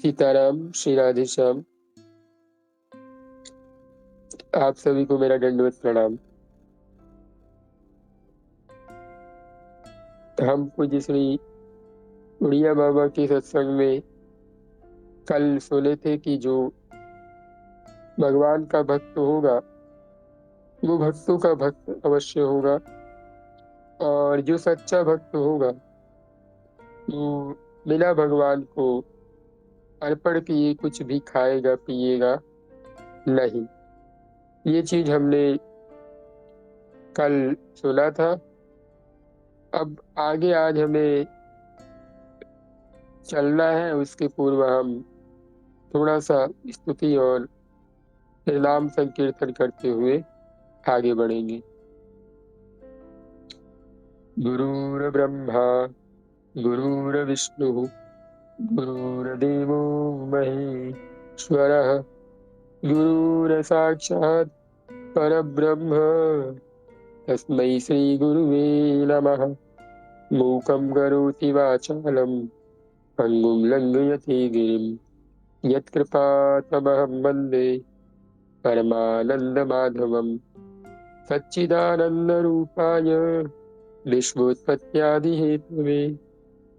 सीताराम, श्री राधे श्याम। आप सभी को मेरा दंडवत प्रणाम। हम पूज्य श्री उड़िया बाबा के सत्संग में कल सुने थे कि जो भगवान का भक्त होगा वो भक्तों का भक्त अवश्य होगा, और जो सच्चा भक्त होगा वो बिना भगवान को अर्पण किए कुछ भी खाएगा पिएगा नहीं। ये चीज हमने कल सुना था। अब आगे आज हमें चलना है, उसके पूर्व हम थोड़ा सा स्तुति और नाम संकीर्तन करते हुए आगे बढ़ेंगे। गुरुर्ब्रह्मा गुरुर्विष्णु गुरुर्देवो महेश्वरः, गुरुर्साक्षात् परब्रह्म तस्मै श्री गुरुवे नमः। मूकं करोति वाचालं पङ्गुं लङ्घयति गिरिं, यत्कृपातमहं वन्दे परमानन्दमाधवम्। सच्चिदानन्दरूपाय विश्वोत्पत्त्यादिहेतवे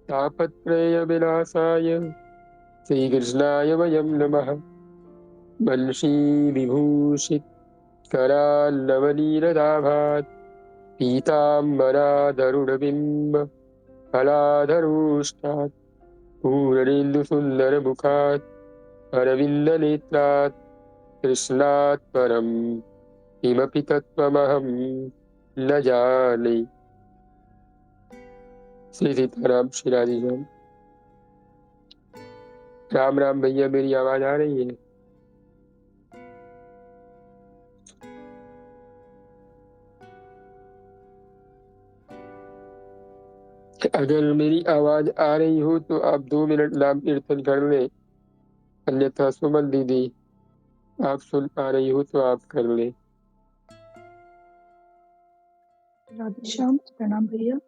तापत्रयविनाशाय श्रीकृष्णाय वयं नमः। वंशीविभूषित कराल्लवनीरदाभात् पीताम्बरादरुणबिम्ब फलाधरोष्टात् पूर्णेन्दुसुन्दरमुखात् अरविन्दनेत्रात् कृष्णात् परं किमपि तत्त्वमहं न जाने। श्री सीताराम, श्री राधे श्याम। राम राम भैया, मेरी आवाज आ रही है? अगर मेरी आवाज आ रही हो तो आप 2 मिनट नाम कीर्तन कर लें, अन्यथा सुमन दीदी आप सुन पा रही हो तो आप कर लें। राधे श्याम। प्रणाम भैया।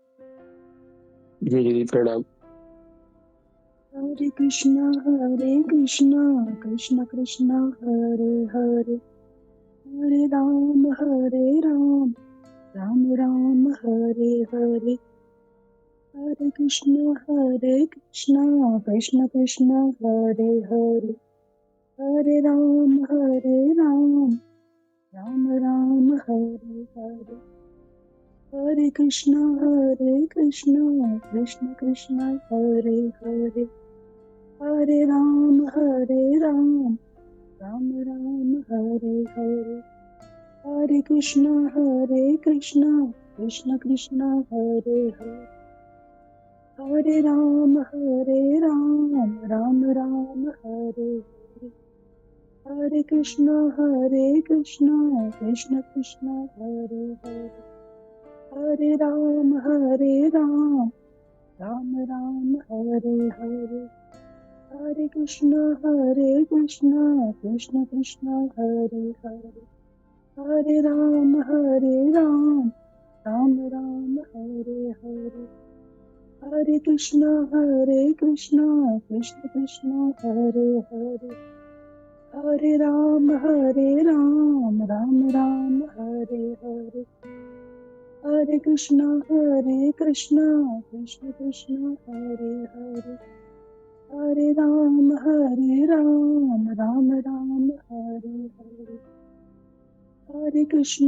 जी जी प्रणाम। हरे कृष्णा कृष्ण कृष्ण हरे हरे, हरे राम राम राम हरे हरे, हरे कृष्ण कृष्ण कृष्ण हरे हरे, हरे राम राम राम हरे हरे, हरे कृष्ण कृष्ण कृष्ण हरे हरे, हरे राम राम राम हरे हरे, हरे कृष्ण कृष्ण कृष्ण हरे हरे, हरे राम राम राम हरे हरे, हरे कृष्ण कृष्ण कृष्ण हरे हरे, हरे राम राम राम हरे हरे, हरे कृष्ण कृष्ण कृष्ण हरे हरे, हरे राम राम राम हरे हरे, हरे कृष्ण कृष्ण कृष्ण हरे हरे, हरे राम राम राम हरे हरे, हरे कृष्ण कृष्ण कृष्ण हरे हरे, हरे राम राम राम हरे हरे, हरे कृष्ण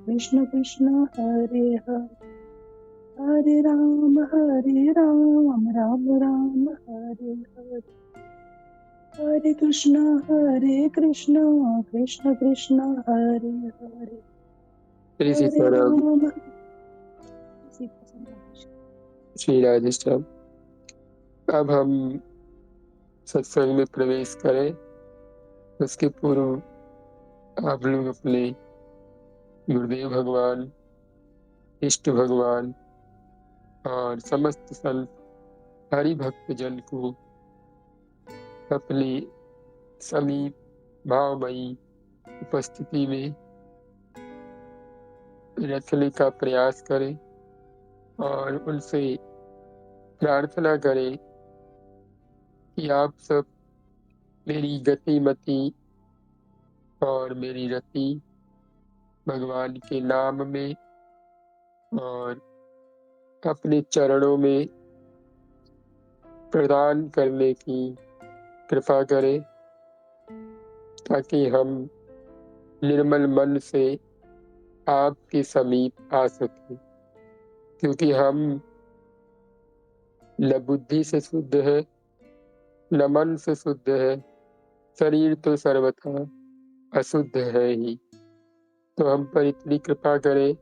कृष्ण कृष्ण हरे हरे, हरे राम राम राम हरे हरे, हरे कृष्ण कृष्ण कृष्ण हरे हरे, श्री हरे सीताराम, राम। श्री राधे श्याम। अब हम सत्संग में प्रवेश करें, उसके पूर्व आप लोग अपने गुरुदेव भगवान, इष्ट भगवान और समस्त संत हरि भक्त जन को अपनी समीप भावमयी उपस्थिति में रखने का प्रयास करें और उनसे प्रार्थना करें कि आप सब मेरी गतिमति और मेरी रति भगवान के नाम में और अपने चरणों में प्रदान करने की कृपा करें, ताकि हम निर्मल मन से आपके समीप आ सकें, क्योंकि हम न बुद्धि से शुद्ध है, न मन से शुद्ध है, शरीर तो सर्वथा अशुद्ध है ही। तो हम पर इतनी कृपा करें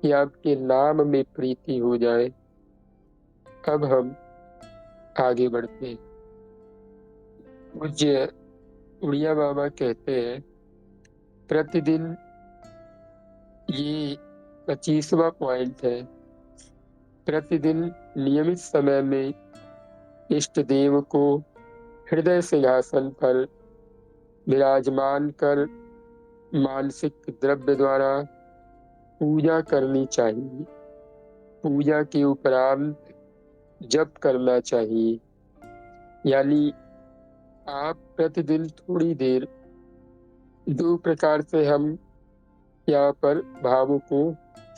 कि आपके नाम में प्रीति हो जाए। अब हम आगे बढ़ते हैं। पूज्य उड़िया बाबा कहते हैं, प्रतिदिन, ये 25वां पॉइंट है, प्रतिदिन नियमित समय में इष्ट देव को हृदय सिंहासन पर विराजमान कर मानसिक द्रव्य द्वारा पूजा करनी चाहिए। पूजा के उपरांत जप करना चाहिए। यानी आप प्रतिदिन थोड़ी देर, दो प्रकार से हम यहाँ पर भावों को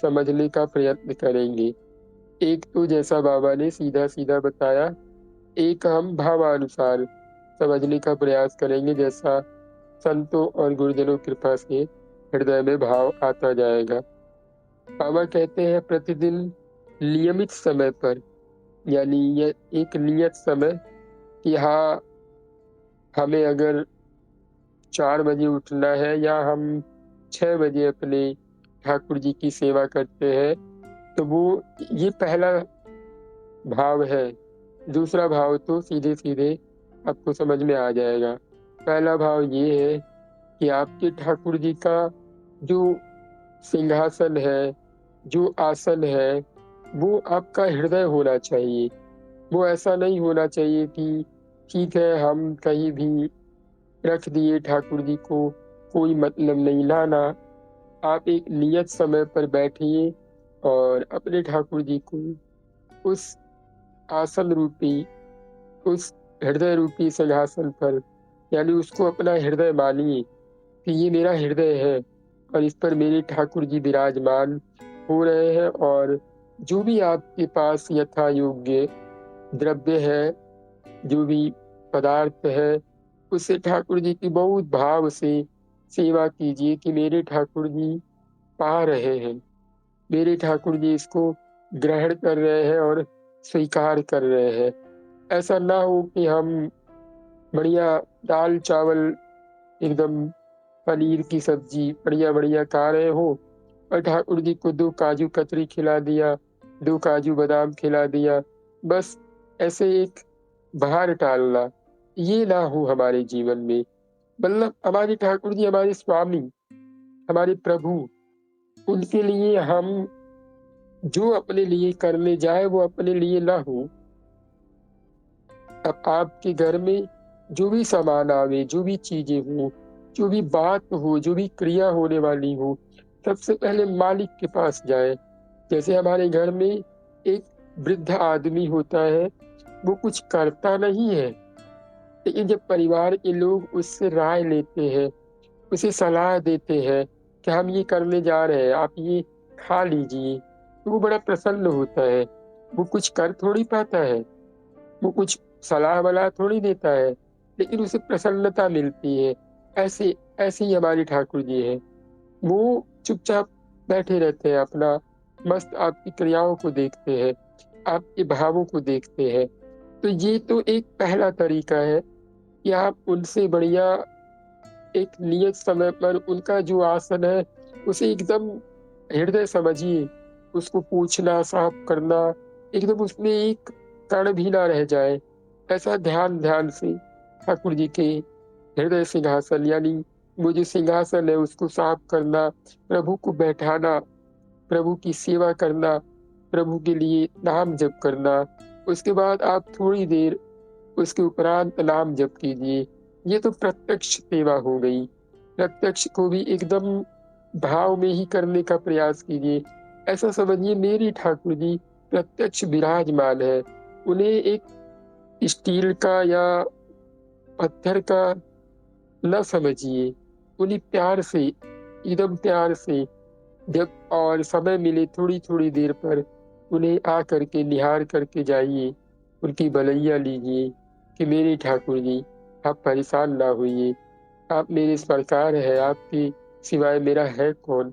समझने का प्रयत्न करेंगे। एक तो जैसा बाबा ने सीधा सीधा बताया, एक हम भावानुसार समझने का प्रयास करेंगे, जैसा संतों और गुरुजनों की कृपा से हृदय में भाव आता जाएगा। बाबा कहते हैं प्रतिदिन नियमित समय पर, यानी ये एक नियत समय कि हाँ, हमें अगर 4 बजे उठना है या हम 6 बजे अपने ठाकुर जी की सेवा करते हैं, तो वो ये पहला भाव है। दूसरा भाव तो सीधे सीधे आपको समझ में आ जाएगा। पहला भाव ये है कि आपके ठाकुर जी का जो सिंहासन है, जो आसन है, वो आपका हृदय होना चाहिए। वो ऐसा नहीं होना चाहिए कि ठीक है हम कहीं भी रख दिए ठाकुर जी को, कोई मतलब नहीं। ना, आप एक नियत समय पर बैठिए और अपने ठाकुर जी को उस आसन रूपी, उस हृदय रूपी सिंहासन पर, यानी उसको अपना हृदय मानिए कि ये मेरा हृदय है और इस पर मेरे ठाकुर जी विराजमान हो रहे हैं। और जो भी आपके पास यथा योग्य द्रव्य है, जो भी पदार्थ है, उससे ठाकुर जी की बहुत भाव से सेवा कीजिए कि मेरे ठाकुर जी पा रहे हैं, मेरे ठाकुर जी इसको ग्रहण कर रहे हैं और स्वीकार कर रहे हैं। ऐसा ना हो कि हम बढ़िया दाल चावल, एकदम पनीर की सब्जी बढ़िया बढ़िया खा रहे हो और ठाकुर जी को 2 काजू कतरी खिला दिया, 2 काजू बादाम खिला दिया, बस ऐसे एक बाहर टालना, ये ना हो हमारे जीवन में। मतलब हमारे ठाकुर जी हमारे स्वामी, हमारे प्रभु, उनके लिए हम जो अपने लिए करने जाए वो अपने लिए ना हो। अब आपके घर में जो भी सामान आवे, जो भी चीजें हो, जो भी बात हो, जो भी क्रिया होने वाली हो, सबसे पहले मालिक के पास जाए। जैसे हमारे घर में एक वृद्ध आदमी होता है, वो कुछ करता नहीं है, लेकिन जब परिवार के लोग उससे राय लेते हैं, उसे सलाह देते हैं कि हम ये करने जा रहे हैं, आप ये खा लीजिए, तो वो बड़ा प्रसन्न होता है। वो कुछ कर थोड़ी पाता है, वो कुछ सलाह वलाह थोड़ी देता है, लेकिन उसे प्रसन्नता मिलती है। ऐसे ऐसे ही हमारे ठाकुर जी हैं। वो चुपचाप बैठे रहते हैं, अपना मस्त आपकी क्रियाओं को देखते हैं, आपके भावों को देखते हैं। तो ये तो एक पहला तरीका है कि आप उनसे बढ़िया एक नियत समय पर उनका जो आसन है उसे एकदम हृदय समझिए, उसको पूछना, साफ करना, एकदम उसमें एक कण भी ना रह जाए, ऐसा ध्यान ध्यान से ठाकुर जी के हृदय सिंहासन, यानी वो जो सिंहासन है उसको साफ करना, प्रभु को बैठाना, प्रभु की सेवा करना, प्रभु के लिए नाम जप करना। उसके बाद आप थोड़ी देर उसके उपरांत नाम जप कीजिए। ये तो प्रत्यक्ष सेवा हो गई। प्रत्यक्ष को भी एकदम भाव में ही करने का प्रयास कीजिए। ऐसा समझिए मेरी ठाकुर जी प्रत्यक्ष विराजमान है। उन्हें एक स्टील का या पत्थर का न समझिए, उन्हें प्यार से, एकदम प्यार से, जब और समय मिले थोड़ी थोड़ी देर पर उन्हें आ करके निहार करके जाइए, उनकी भलैया लीजिए कि मेरे ठाकुर जी, आप परेशान ना होइए, आप मेरे सरकार है, आपके सिवाय मेरा है कौन,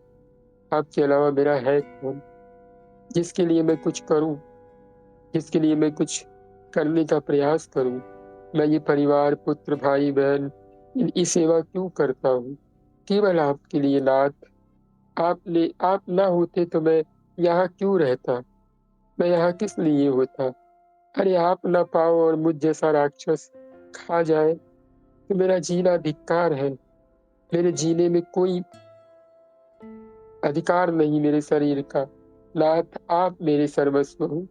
आपके अलावा मेरा है कौन जिसके लिए मैं कुछ करूं, जिसके लिए मैं कुछ करने का प्रयास करूं। मैं ये परिवार, पुत्र, भाई बहन, इनकी सेवा क्यों करता हूँ? केवल आपके लिए नाथ। आप ना होते तो मैं यहाँ क्यों रहता, मैं यहाँ किस लिए होता? अरे आप ना पाओ और मुझ जैसा राक्षस खा जाए तो मेरा जीना धिक्कार है। मेरे जीने में कोई अधिकार नहीं मेरे शरीर का। नाथ आप मेरे सर्वस्व हो,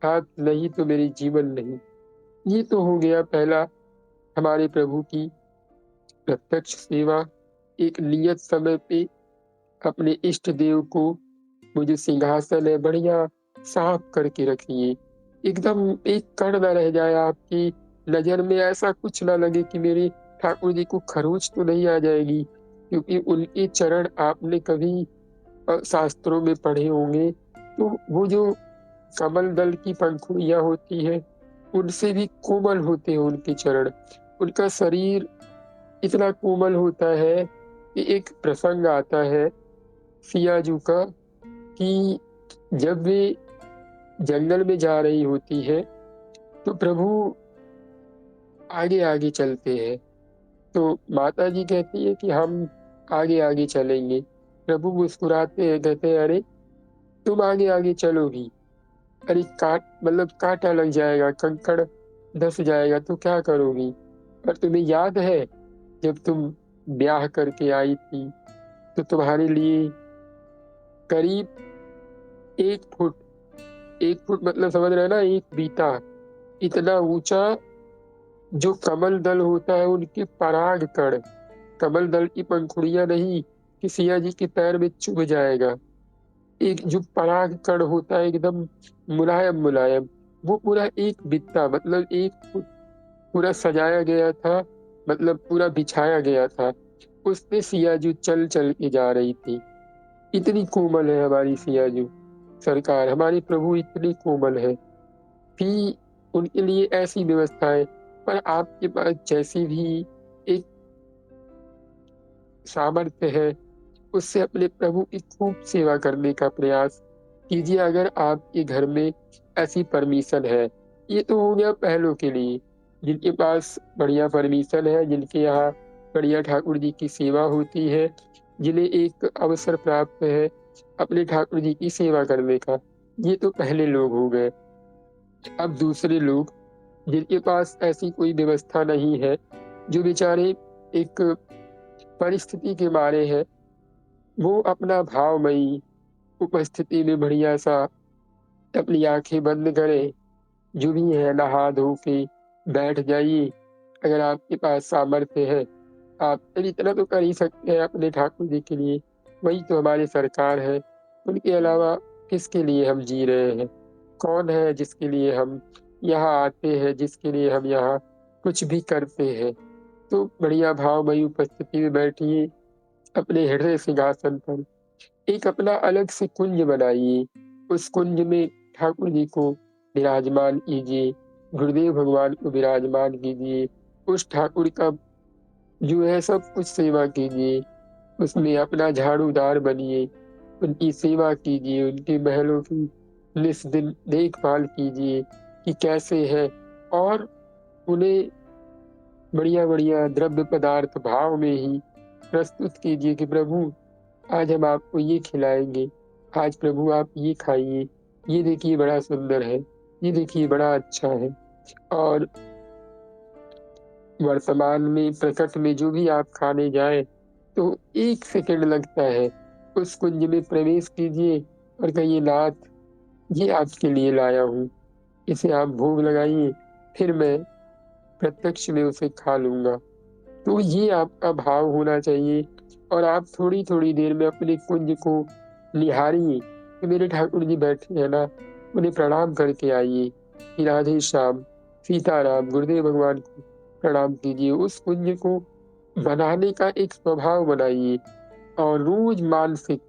आप नहीं तो मेरी जीवन नहीं। ये तो हो गया पहला हमारे प्रभु की प्रत्यक्ष सेवा। एक नियत समय पे अपने इष्ट देव को, मुझे सिंहासन है बढ़िया साफ करके रखिए, एकदम एक कण न रह जाए आपकी नजर में, ऐसा कुछ ना लगे कि मेरे ठाकुर जी को खरोच तो नहीं आ जाएगी, क्योंकि उनके चरण आपने कभी शास्त्रों में पढ़े होंगे। तो वो जो कमल दल की पंखुड़ियां होती है, उनसे भी कोमल होते हैं उनके चरण। उनका शरीर इतना कोमल होता है कि एक प्रसंग आता है सियाजू का कि जब वे जंगल में जा रही होती है तो प्रभु आगे आगे चलते हैं। तो माता जी कहती है कि हम आगे आगे चलेंगे। प्रभु मुस्कुराते हैं, कहते हैं अरे तुम आगे आगे चलोगी, अरे कांटा लग जाएगा, कंकड़ धस जाएगा तो क्या करोगी? पर तुम्हें याद है जब तुम ब्याह करके आई थी तो तुम्हारे लिए करीब 1 फुट, 1 फुट मतलब समझ रहे हैं ना, एक बीता इतना ऊंचा जो कमल दल होता है उनके पराग कण, कमल दल की पंखुड़ियां नहीं कि सिया जी के पैर में चुभ जाएगा। एक जो पराग कण होता है एकदम मुलायम मुलायम, वो पूरा एक बित्ता मतलब 1 फुट पूरा सजाया गया था, मतलब पूरा बिछाया गया था। उस पे सियाजू चल चल के जा रही थी। इतनी कोमल है हमारी सियाजू सरकार, हमारे प्रभु इतनी कोमल है कि उनके लिए ऐसी व्यवस्था है। पर आपके पास जैसी भी एक सामर्थ्य है, उससे अपने प्रभु की खूब सेवा करने का प्रयास कीजिए, अगर आपके घर में ऐसी परमिशन है। ये तो हो गया पहलों के लिए, जिनके पास बढ़िया परमिशन है, जिनके यहाँ बढ़िया ठाकुर जी की सेवा होती है, जिन्हें एक अवसर प्राप्त है अपने ठाकुर जी की सेवा करने का। ये तो पहले लोग हो गए। अब दूसरे लोग जिनके पास ऐसी कोई व्यवस्था नहीं है, जो बेचारे एक परिस्थिति के मारे हैं, वो अपना भावमयी उपस्थिति में बढ़िया सा अपनी आंखें बंद करें, जो भी है नहा धो के बैठ जाइए। अगर आपके पास सामर्थ्य है, आप इतना तो कर ही सकते हैं अपने ठाकुर जी के लिए, वही तो हमारे सरकार है। उनके अलावा किसके लिए हम जी रहे हैं? कौन है जिसके लिए हम यहाँ आते हैं, जिसके लिए हम यहाँ कुछ भी करते हैं? तो बढ़िया भावमयी उपस्थिति में बैठिए अपने हृदय सिंहासन पर, एक अपना अलग से कुंज बनाइए, उस कुंज में ठाकुर जी को विराजमान कीजिए, गुरुदेव भगवान को विराजमान कीजिए, उस ठाकुर का जो है सब कुछ सेवा कीजिए, उसमें अपना झाड़ूदार बनिए, उनकी सेवा कीजिए, उनके महलों की निस दिन देखभाल कीजिए कि कैसे है, और उन्हें बढ़िया बढ़िया द्रव्य पदार्थ भाव में ही प्रस्तुत कीजिए कि प्रभु आज हम आपको ये खिलाएंगे, आज प्रभु आप ये खाइए, ये देखिए बड़ा सुंदर है, ये देखिए बड़ा अच्छा है। और वर्तमान में प्रकट में जो भी आप खाने जाए तो 1 सेकंड लगता है, उस कुंज में प्रवेश कीजिए और कहिए नाथ ये आपके लिए लाया हूँ, इसे आप भोग लगाइए, फिर मैं प्रत्यक्ष में उसे खा लूंगा। तो ये आपका भाव होना चाहिए, और आप थोड़ी थोड़ी देर में अपने कुंज को निहारिए कि मेरे ठाकुर जी बैठे हैं ना, उन्हें प्रणाम करके आइए कि राधे श्याम, सीताराम, गुरुदेव भगवान को प्रणाम कीजिए। उस कुंज को बनाने का एक स्वभाव बनाइए और रोज मानसिक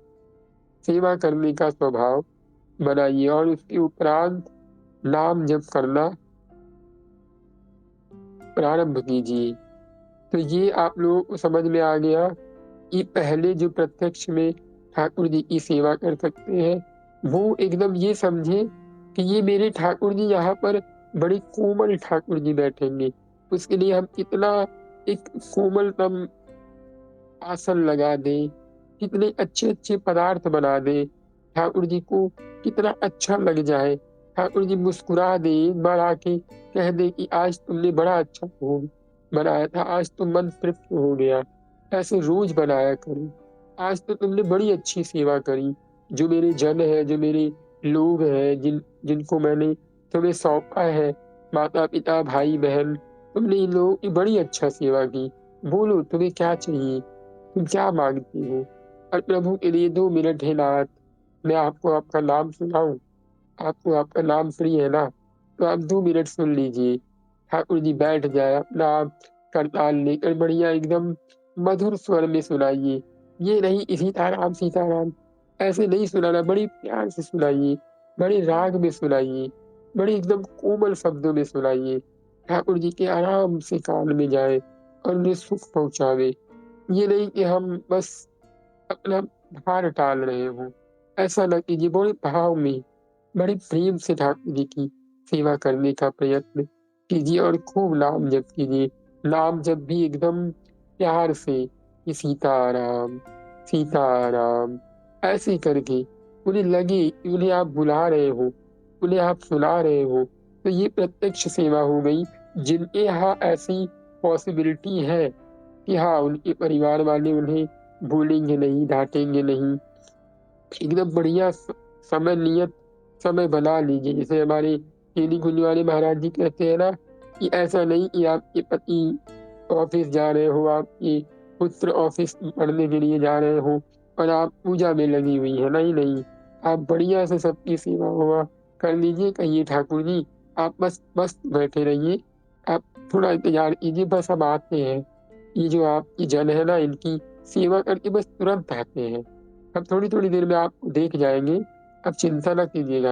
सेवा करने का स्वभाव बनाइए और उसके उपरांत नाम जप करना प्रारंभ कीजिए। तो ये आप लोगों को समझ में आ गया कि पहले जो प्रत्यक्ष में ठाकुर जी की सेवा कर सकते हैं वो एकदम ये समझे कि ये मेरे ठाकुर जी यहाँ पर बड़े कोमल ठाकुर जी बैठेंगे। उसके लिए हम कितना एक कोमलतम आसन लगा दें, कितने अच्छे अच्छे पदार्थ बना दें, ठाकुर जी को कितना अच्छा लग जाए। ठाकुर जी मुस्कुरा दे, एक बार आके कह दे कि आज तुमने बड़ा अच्छा भोग बनाया था, आज तो मन तृप्त हो गया। ऐसे रोज बनाया करो। आज तो तुमने बड़ी अच्छी सेवा करी। जो मेरे जन है, जो मेरे लोग हैं, जिनको मैंने तुम्हें सौंपा है, माता पिता भाई बहन, तुमने इन लोगों की बड़ी अच्छा सेवा की। बोलो तुम्हें क्या चाहिए, तुम क्या मांगती हो। और प्रभु के लिए 2 मिनट है नाथ, मैं आपको आपका नाम सुनाऊं। आपको आपका नाम प्रिय है ना, तो आप 2 मिनट सुन लीजिए। ठाकुर जी बैठ जाए, अपना आप करताल लेकर बढ़िया एकदम मधुर स्वर में सुनाइए। ये नहीं सीताराम सीताराम ऐसे नहीं सुनाना, बड़ी प्यार से सुनाइए, बड़े राग में सुनाइए, बड़े एकदम कोमल शब्दों में सुनाइए। ठाकुर जी के आराम से कान में जाए और उन्हें सुख पहुंचावे। ये नहीं कि हम बस अपना भार टाल रहे हों। ऐसा न कीजिए, बड़े भाव में बड़े प्रेम से ठाकुर जी की सेवा करने का प्रयत्न कीजिए और खूब नाम जप कीजिए। नाम जप भी एकदम प्यार से कि सीताराम सीताराम ऐसे करके उन्हें लगे कि उन्हें आप बुला रहे हो, उन्हें आप सुना रहे हो। तो ये प्रत्यक्ष सेवा हो गई। जिनके यहाँ ऐसी पॉसिबिलिटी है कि हाँ उनके परिवार वाले उन्हें बोलेंगे नहीं, डांटेंगे नहीं, एकदम बढ़िया समय नियत समय बना लीजिए। जैसे हमारे केली कुंज वाले महाराज जी कहते हैं ना कि ऐसा नहीं कि आपके पति ऑफिस जा रहे हो, आपके पुत्र ऑफिस पढ़ने के लिए जा रहे हो और आप पूजा में लगी हुई है। नहीं नहीं, आप बढ़िया से सबकी सेवा हुआ कर लीजिए। कहिए ठाकुर जी आप बस मस्त बैठे रहिए, आप थोड़ा इंतजार कीजिए, बस हम आते हैं। ये जो आपकी जन है ना, इनकी सेवा करके बस तुरंत आते हैं। अब थोड़ी थोड़ी देर में आपको देख जाएंगे। अब चिंता ना कीजिएगा।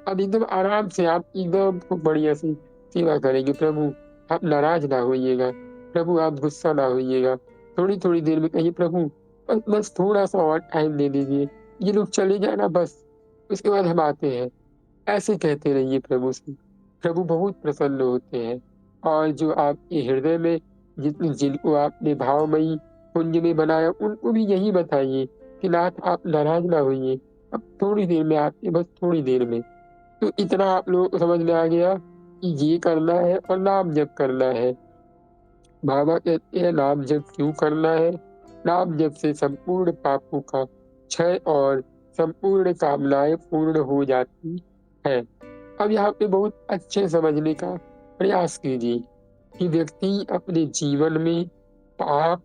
अब एकदम आराम से आप एकदम खूब बढ़िया से सेवा करेंगे। प्रभु आप नाराज ना होइएगा, प्रभु आप गुस्सा ना होइएगा। थोड़ी थोड़ी देर में कहिए प्रभु बस थोड़ा सा और टाइम दे दीजिए, ये लोग चले जाए ना बस, उसके बाद हम आते हैं। ऐसे कहते रहिए प्रभु से। प्रभु बहुत प्रसन्न होते हैं। और जो आपके हृदय में जिनको आपने भावमयी कुंज में बनाया उनको भी यही बताइए कि नाथ आप नाराज ना होइए, अब थोड़ी देर में आते, बस थोड़ी देर में। तो इतना आप लोगों को समझ में आ गया कि ये करना है और नाम जप करना है। बाबा कहते हैं नाम जप क्यों करना है। नाम जप से संपूर्ण पापों का क्षय और संपूर्ण कामनाएं पूर्ण हो जाती है। अब यहाँ पे बहुत अच्छे समझने का प्रयास कीजिए कि व्यक्ति अपने जीवन में पाप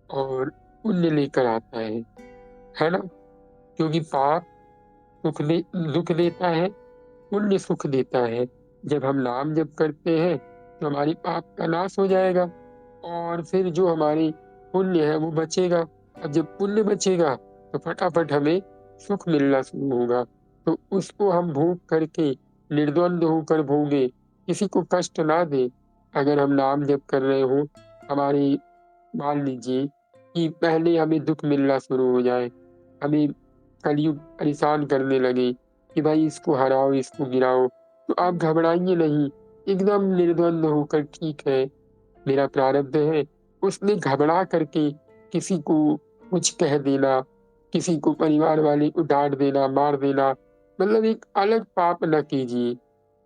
और पुण्य लेकर आता है ना। क्योंकि पाप दुख देता है, पुण्य सुख देता है। जब हम नाम जप करते हैं तो हमारी पाप का नाश हो जाएगा और फिर जो हमारी पुण्य है वो बचेगा। अब जब पुण्य बचेगा तो फटाफट हमें सुख मिलना शुरू होगा। तो उसको हम भोग करके निर्द्वंद होकर भोगे, किसी को कष्ट ना दे। अगर हम नाम जप कर रहे हो, हमारी मान लीजिए कि पहले हमें दुख मिलना शुरू हो जाए, हमें कलयुग परेशान करने लगे कि भाई इसको हराओ, इसको गिराओ, तो आप घबराइए नहीं, एकदम निर्द्वंद होकर ठीक है मेरा प्रारब्ध है, उसने घबरा करके किसी को कुछ कह देना, किसी को परिवार वाले को डांट देना, मार देना, मतलब एक अलग पाप न कीजिए,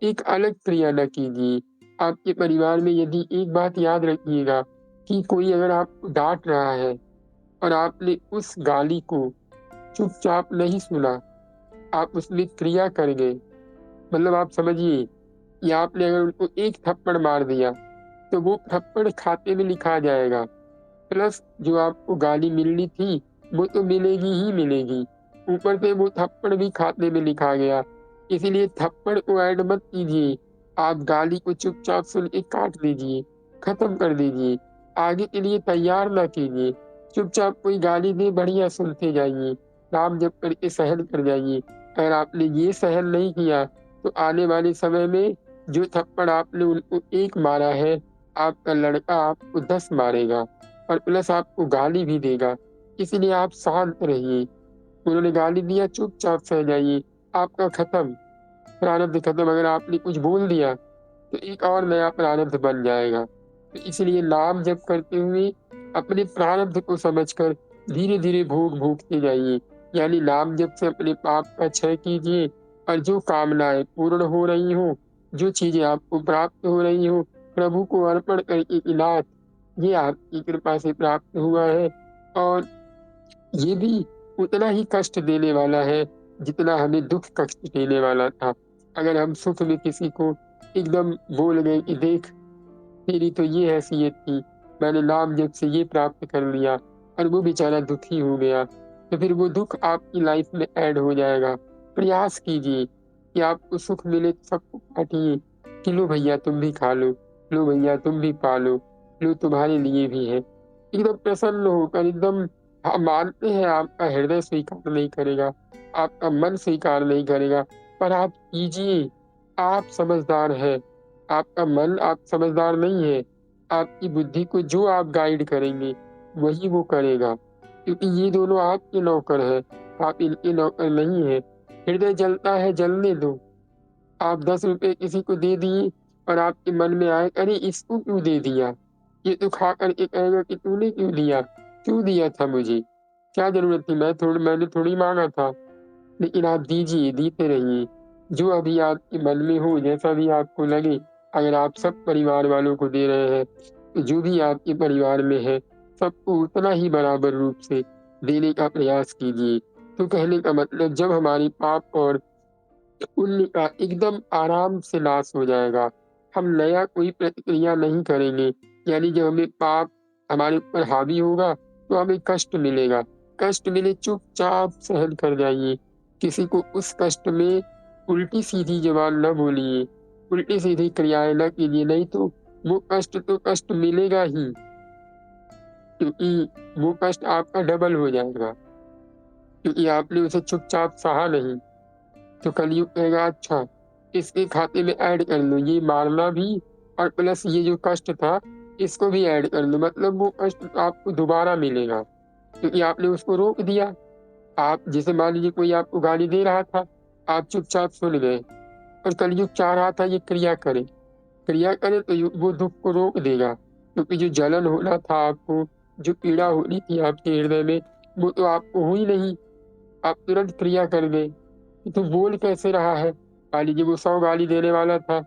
एक अलग क्रिया न कीजिए। आपके परिवार में यदि एक बात याद रखिएगा कि कोई अगर आपको डांट रहा है और आपने उस गाली को चुपचाप नहीं सुना, आप उसमें क्रिया कर गए, मतलब आप समझिए कि आपने अगर उनको एक थप्पड़ मार दिया तो वो थप्पड़ खाते में लिखा जाएगा, प्लस जो आपको गाली मिलनी थी वो तो मिलेगी ही मिलेगी, ऊपर से वो थप्पड़ भी खाते में लिखा गया। इसीलिए थप्पड़ को ऐड मत कीजिए, आप गाली को चुपचाप सुन के काट दीजिए, खत्म कर दीजिए, आगे के लिए तैयार ना कीजिए। चुपचाप कोई गाली दे, बढ़िया सुनते जाइए, नाम जप करके सहन कर जाइए। अगर आपने ये सहन नहीं किया तो आने वाले समय में जो थप्पड़ आपने उनको एक मारा है, आपका लड़का आपको 10 मारेगा और प्लस आपको गाली भी देगा। इसलिए आप शांत रहिए। उन्होंने गाली दिया, चुपचाप सह जाइए, आपका खत्म, प्रारब्ध खत्म। अगर आपने कुछ बोल दिया तो एक और नया प्रारब्ध बन जाएगा। तो इसलिए नाम जप करते हुए अपने प्रारब्ध को समझकर धीरे धीरे भोग भोगते जाइए। यानी नाम जप से अपने पाप का क्षय कीजिए और जो कामनाएं पूर्ण हो रही हो, जो चीजें आपको प्राप्त हो रही हो, प्रभु को अर्पण करके कि नाथ, ये आपकी कृपा से प्राप्त हुआ है और ये भी उतना ही कष्ट देने वाला है जितना हमें दुख कष्ट देने वाला था। अगर हम सुख में किसी को एकदम बोल गए कि देख, तेरी तो ये हैसियत थी, मैंने नाम जप से ये प्राप्त कर लिया, और वो बेचारा दुखी हो गया, तो फिर वो दुख आपकी लाइफ में ऐड हो जाएगा। प्रयास कीजिए कि आपको सुख मिले तो सबको बांटिए कि लो भैया तुम भी खा लो भैया तुम भी पा लो तुम्हारे लिए भी है। एकदम प्रसन्न होकर एकदम, हाँ मानते हैं आपका हृदय स्वीकार नहीं करेगा, आपका मन स्वीकार नहीं करेगा, पर आप कीजिए। आप समझदार है, आपका मन आप समझदार नहीं है। आपकी बुद्धि को जो आप गाइड करेंगे वही वो करेगा, क्योंकि ये दोनों आपके नौकर है, आप इनके नौकर नहीं है। हृदय जलता है, जलने दो। आप 10 रुपए किसी को दे दिए और आपके मन में आए अरे इसको क्यों दे दिया, ये तो खा करके कहेगा कि तूने क्यों दिया था मुझे, क्या जरूरत थी, मैंने थोड़ी मांगा था। लेकिन आप दीजिए, देते रहिए, जो अभी आपके मन में हो, जैसा भी आपको लगे। अगर आप सब परिवार वालों को दे रहे हैं तो जो भी आपके परिवार में है सबको उतना ही बराबर रूप से देने का प्रयास कीजिए। तो कहने का मतलब, जब हमारे पाप और पुण्य का एकदम आराम से नाश हो जाएगा, हम नया कोई प्रतिक्रिया नहीं करेंगे। यानी जब हमें पाप हमारे ऊपर हावी होगा तो हमें कष्ट मिलेगा, कष्ट मिले चुपचाप सहन कर जाइए। किसी को उस कष्ट में उल्टी सीधी जबान न बोलिए, उल्टी सीधी क्रियाएं न कीजिए, नहीं तो वो कष्ट मिलेगा ही, क्योंकि वो कष्ट आपका डबल हो जाएगा, क्योंकि आपने उसे चुपचाप सहा नहीं। तो कलयुग कहेगा अच्छा, इसके खाते में ऐड कर लो ये मारना भी, और प्लस ये जो कष्ट था इसको भी ऐड कर लो, मतलब वो कष्ट आपको दोबारा मिलेगा, क्योंकि आपने उसको रोक दिया। आप जैसे मान लीजिए कोई आपको गाली दे रहा था, आप चुपचाप सुन गए, और कलयुग चाह रहा था ये क्रिया करे तो वो दुख को रोक देगा, क्योंकि जो जलन होना था आपको, जो पीड़ा होनी थी आपके हृदय में, वो तो आपको हुई नहीं, आप तुरंत क्रिया कर गए। तो बोल कैसे रहा है, मान लीजिए वो 100 गाली देने वाला था,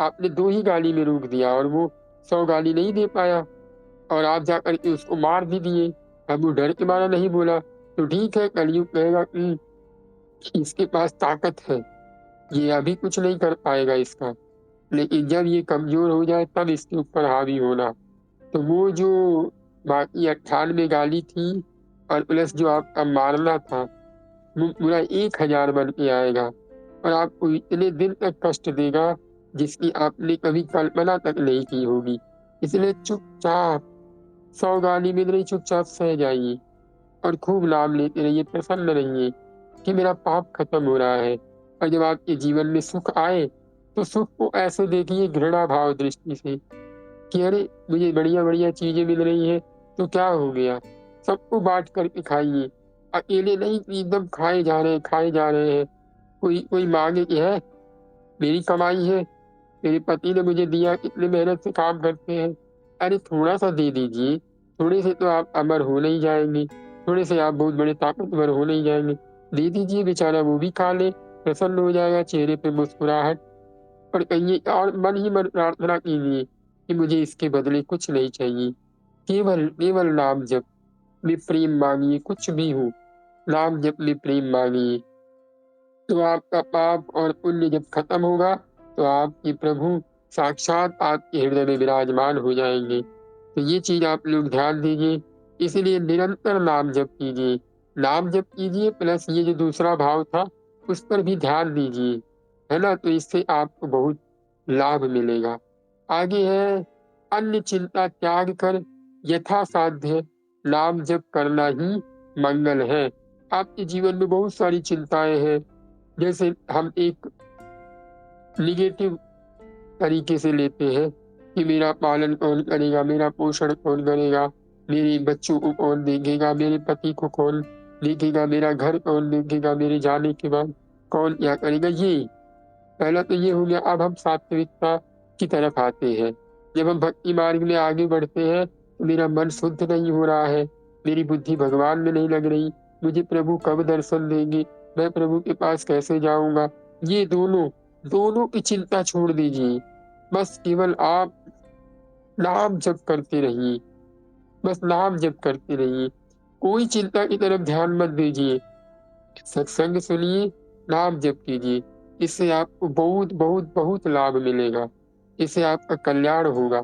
आपने 2 ही गाली में रोक दिया और वो 100 गाली नहीं दे पाया, और आप जाकर के उसको मार भी दिए। अब वो डर के मारा नहीं बोला, तो ठीक है, कलयुग कहेगा कि इसके पास ताकत है, ये अभी कुछ नहीं कर पाएगा इसका, लेकिन जब ये कमजोर हो जाए तब इसके ऊपर हावी होना। तो वो जो बाकी 98 गाली थी और प्लस जो आपका मारना था, वो पूरा 1000 बन के आएगा और आपको इतने दिन तक कष्ट देगा जिसकी आपने कभी कल्पना तक नहीं की होगी। इसलिए चुपचाप, 100 गाली में नहीं, चुपचाप सह जाइए और खूब नाम लेते रहिए, प्रसन्न रहिए कि मेरा पाप खत्म हो रहा है। और जब आपके जीवन में सुख आए तो सुख को ऐसे देखिए घृणा भाव दृष्टि से कि अरे मुझे बढ़िया बढ़िया चीजें मिल रही है तो क्या हो गया, सबको बांट करके खाइए, अकेले नहीं कि एकदम खाए जा रहे हैं। कोई कोई मांगे कि है मेरी कमाई है, मेरे पति ने मुझे दिया, कितने मेहनत से काम करते हैं, अरे थोड़ा सा दे दीजिए, थोड़े से तो आप अमर हो नहीं जाएंगे, थोड़े से आप बहुत बड़े ताकतवर हो नहीं जाएंगे, दे दीजिए, बेचारा वो भी खा ले, प्रसन्न हो जाएगा, चेहरे पे मुस्कुराहट। और कहिए और मन ही मन प्रार्थना कीजिए कि मुझे इसके बदले कुछ नहीं चाहिए, केवल केवल नाम जप में प्रेम मांगिए, कुछ भी हो नाम जप में प्रेम मांगिए। तो आपका पाप और पुण्य जब खत्म होगा तो आपके प्रभु साक्षात आपके हृदय में विराजमान हो जाएंगे। तो ये चीज आप लोग ध्यान दीजिए, इसलिए निरंतर नाम जप कीजिए, नाम जप कीजिए प्लस ये जो दूसरा भाव था उस पर भी ध्यान दीजिए, है ना। तो इससे आपको बहुत लाभ मिलेगा। आगे है, अन्य चिंता त्याग कर यथा साध्य नाम जप करना ही मंगल है। आपके जीवन में बहुत सारी चिंताएं हैं, जैसे हम एक निगेटिव तरीके से लेते हैं कि मेरा पालन कौन करेगा, मेरा पोषण कौन करेगा, मेरे बच्चों को कौन देखेगा, मेरे पति को कौन देखेगा, मेरा घर कौन देखेगा, मेरे जाने के बाद कौन क्या करेगा। ये पहला तो ये हो गया। अब हम सात्विकता की तरफ आते हैं। जब हम भक्ति मार्ग में आगे बढ़ते हैं तो मेरा मन शुद्ध नहीं हो रहा है, मेरी बुद्धि भगवान में नहीं लग रही, मुझे प्रभु कब दर्शन देंगे, मैं प्रभु के पास कैसे जाऊंगा। ये दोनों दोनों की चिंता छोड़ दीजिए। बस केवल आप नाम जप करते रहिए, बस नाम जप करते रहिए, कोई चिंता की तरफ ध्यान मत दीजिए। सत्संग सुनिए, नाम जप कीजिए, इससे आपको बहुत बहुत बहुत लाभ मिलेगा, इससे आपका कल्याण होगा,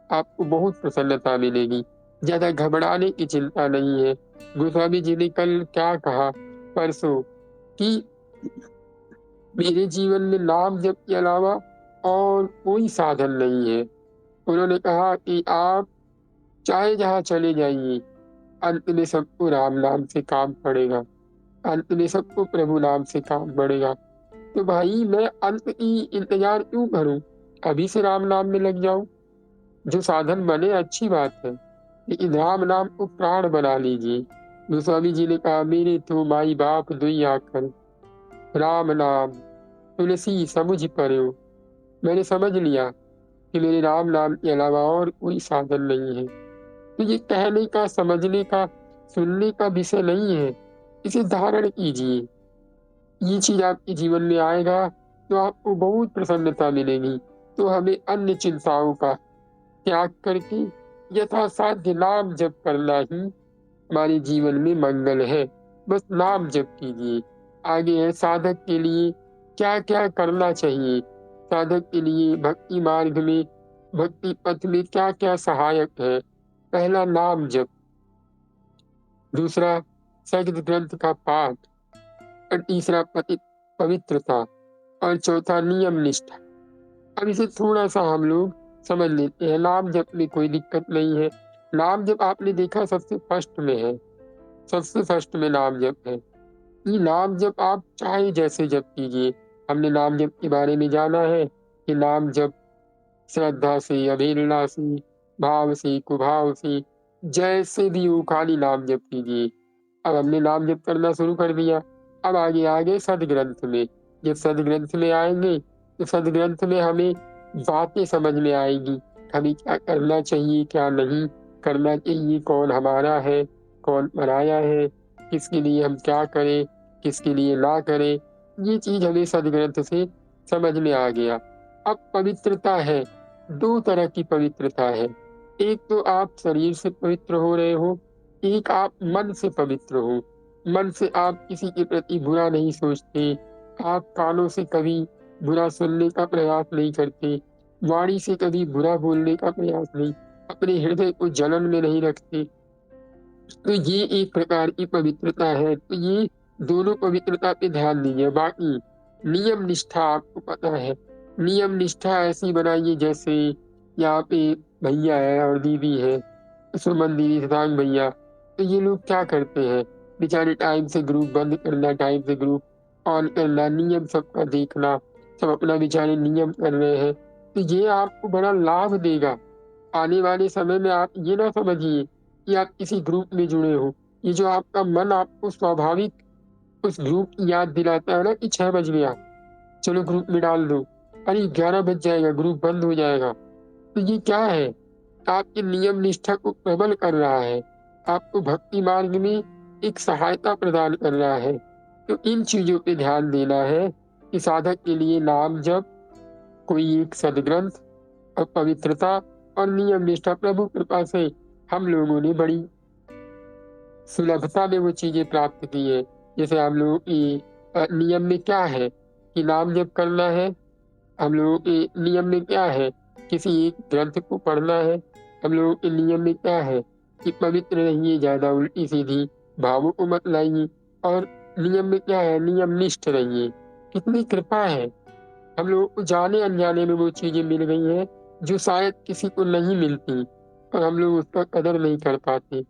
आपको बहुत प्रसन्नता मिलेगी। ज्यादा घबराने की चिंता नहीं है। गोस्वामी जी ने कल क्या कहा, परसों, कि मेरे जीवन में नाम जप के अलावा और कोई साधन नहीं है। उन्होंने कहा कि आप चाहे जहाँ चले जाइए, अंत में सबको राम नाम से काम पड़ेगा, अंत में सबको प्रभु नाम से काम पड़ेगा। तो भाई मैं अंत की इंतजार क्यों करूं, अभी से राम नाम में लग जाऊं। जो साधन बने अच्छी बात है, लेकिन राम नाम को प्राण बना लीजिए। गोस्वामी जी ने कहा, मेरे तो माई बाप दुई आखर राम नाम तुलसी समझ पर्यो। मैंने समझ लिया कि मेरे राम नाम के अलावा और कोई साधन नहीं है। तो ये कहने का, समझने का, सुनने का विषय नहीं है, इसे धारण कीजिए। ये चीज आपके जीवन में आएगा तो आपको बहुत प्रसन्नता मिलेगी। तो हमें अन्य चिंताओं का त्याग करके यथासाध्य नाम जप करना ही हमारे जीवन में मंगल है। बस नाम जप कीजिए। आगे है, साधक के लिए क्या क्या करना चाहिए। साधक के लिए भक्ति मार्ग में, भक्ति पथ में क्या क्या सहायक है। पहला, नाम जप। दूसरा, सगद ग्रंथ का पाठ। और तीसरा, पवित्रता। और चौथा, नियम निष्ठा। अब इसे थोड़ा सा हम लोग समझ लेते हैं। नाम जप में कोई दिक्कत नहीं है। नाम जप आपने देखा सबसे फर्स्ट में है, सबसे फर्स्ट में नाम जप है। ये नाम जप आप चाहे जैसे जप कीजिए। हमने नाम जप के बारे में जाना है कि नाम जप श्रद्धा से, अवहेलना से, भाव से, कुभाव से, जैसे भी हो खाली नाम जप कीजिए। अब हमने नाम जप करना शुरू कर दिया। अब आगे आगे सदग्रंथ में, जब सदग्रंथ में आएंगे तो सदग्रंथ में हमें बातें समझ में आएगी, हमें क्या करना चाहिए, क्या नहीं करना चाहिए, कौन हमारा है, कौन बनाया है, किसके लिए हम क्या करें, किसके लिए ना करें। ये चीज हमें सदग्रंथ से समझ में आ गया। अब पवित्रता है, दो तरह की पवित्रता है। एक तो आप शरीर से पवित्र हो रहे हो, एक आप मन से पवित्र हो। मन से आप किसी के प्रति बुरा नहीं सोचते, आप कानों से कभी बुरा सुनने का प्रयास नहीं करते, वाणी से कभी बुरा बोलने का प्रयास नहीं, अपने हृदय को जलन में नहीं रखते। तो ये एक प्रकार की पवित्रता है। तो ये दोनों पवित्रता पे ध्यान दीजिए। बाकी नियम निष्ठा आपको पता है। नियम निष्ठा ऐसी बनाइए, जैसे यहाँ पे भैया है और दीदी है, सुमन दीदी, शशांक भैया। तो ये लोग क्या करते हैं बेचारे, टाइम से ग्रुप बंद करना, टाइम से ग्रुप ऑन करना, नियम सबका देखना, सब अपना बेचारे नियम कर रहे हैं। तो ये आपको बड़ा लाभ देगा। आने वाले समय में आप ये ना समझिए कि आप किसी ग्रुप में जुड़े हो। ये जो आपका मन आपको स्वाभाविक उस ग्रुप की याद दिलाता है ना कि 6 बज गया, चलो ग्रुप में डाल दो, अरे 11 बज जाएगा, ग्रुप बंद हो जाएगा। तो ये क्या है, आपके नियम निष्ठा को प्रबल कर रहा है, आपको भक्ति मार्ग में एक सहायता प्रदान कर रहा है। तो इन चीजों पे ध्यान देना है कि साधक के लिए नाम जप, कोई एक सदग्रंथ और पवित्रता और नियम निष्ठा। प्रभु कृपा से हम लोगों ने बड़ी सुलभता में वो चीजें प्राप्त की है। जैसे हम लोगों की नियम में क्या है कि नाम जप करना है, हम लोगों के नियम में क्या है किसी एक ग्रंथ को पढ़ना है, हम लोगों के नियम में क्या है कि पवित्र रहिए, ज्यादा उल्टी सीधी भावों को मत लाइए, और नियम में क्या है, नियम निष्ठ रहिए। कितनी कृपा है, हम लोगों को जाने अनजाने में वो चीजें मिल गई हैं जो शायद किसी को नहीं मिलती, और हम लोग उसका कदर नहीं कर पाते।